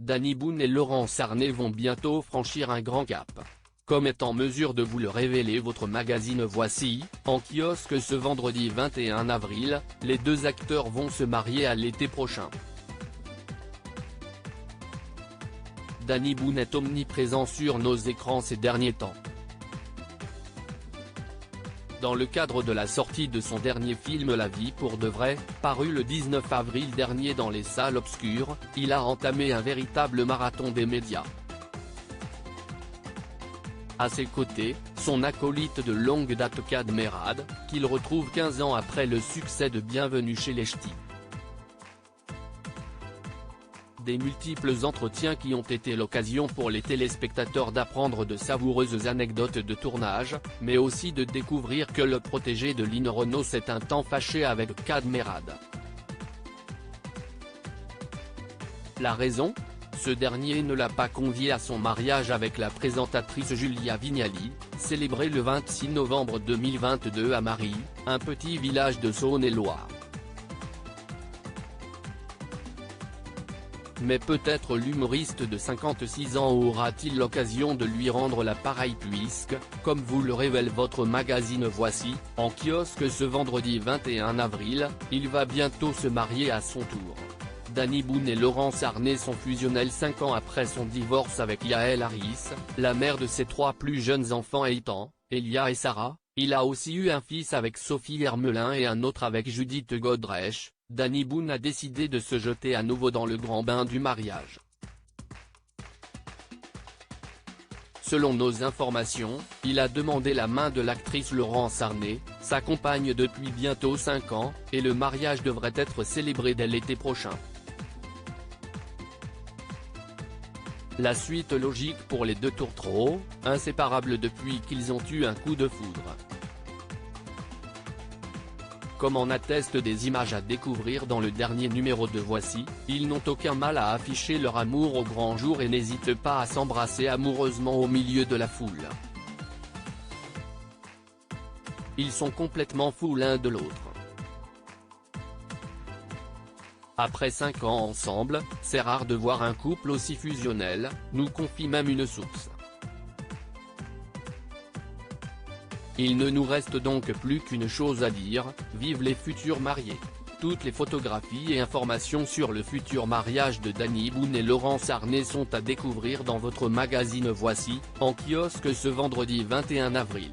Danny Boone et Laurence Arnay vont bientôt franchir un grand cap. Comme est en mesure de vous le révéler votre magazine Voici, en kiosque ce vendredi 21 avril, les deux acteurs vont se marier à l'été prochain. Danny Boone est omniprésent sur nos écrans ces derniers temps. Dans le cadre de la sortie de son dernier film La vie pour de vrai, paru le 19 avril dernier dans les salles obscures, il a entamé un véritable marathon des médias. À ses côtés, son acolyte de longue date Kad Merad, qu'il retrouve 15 ans après le succès de Bienvenue chez les Ch'tis. Des multiples entretiens qui ont été l'occasion pour les téléspectateurs d'apprendre de savoureuses anecdotes de tournage, mais aussi de découvrir que le protégé de Lynn Renaud s'est un temps fâché avec Kad Merad. La raison ? Ce dernier ne l'a pas convié à son mariage avec la présentatrice Julia Vignali, célébré le 26 novembre 2022 à Marie, un petit village de Saône-et-Loire. Mais peut-être l'humoriste de 56 ans aura-t-il l'occasion de lui rendre l'appareil puisque, comme vous le révèle votre magazine Voici, en kiosque ce vendredi 21 avril, il va bientôt se marier à son tour. Danny Boone et Laurence Arnay sont fusionnels 5 ans après son divorce avec Yael Harris, la mère de ses 3 plus jeunes enfants étant, Elia et Sarah. Il a aussi eu un fils avec Sophie Hermelin et un autre avec Judith Godrèche. Danny Boone a décidé de se jeter à nouveau dans le grand bain du mariage. Selon nos informations, il a demandé la main de l'actrice Laurence Arnay, sa compagne depuis bientôt 5 ans, et le mariage devrait être célébré dès l'été prochain. La suite logique pour les deux tourtereaux, inséparables depuis qu'ils ont eu un coup de foudre. Comme en attestent des images à découvrir dans le dernier numéro de Voici, ils n'ont aucun mal à afficher leur amour au grand jour et n'hésitent pas à s'embrasser amoureusement au milieu de la foule. Ils sont complètement fous l'un de l'autre. Après 5 ans ensemble, c'est rare de voir un couple aussi fusionnel, nous confie même une source. Il ne nous reste donc plus qu'une chose à dire, vive les futurs mariés. Toutes les photographies et informations sur le futur mariage de Danny Boone et Laurence Arnay sont à découvrir dans votre magazine Voici, en kiosque ce vendredi 21 avril.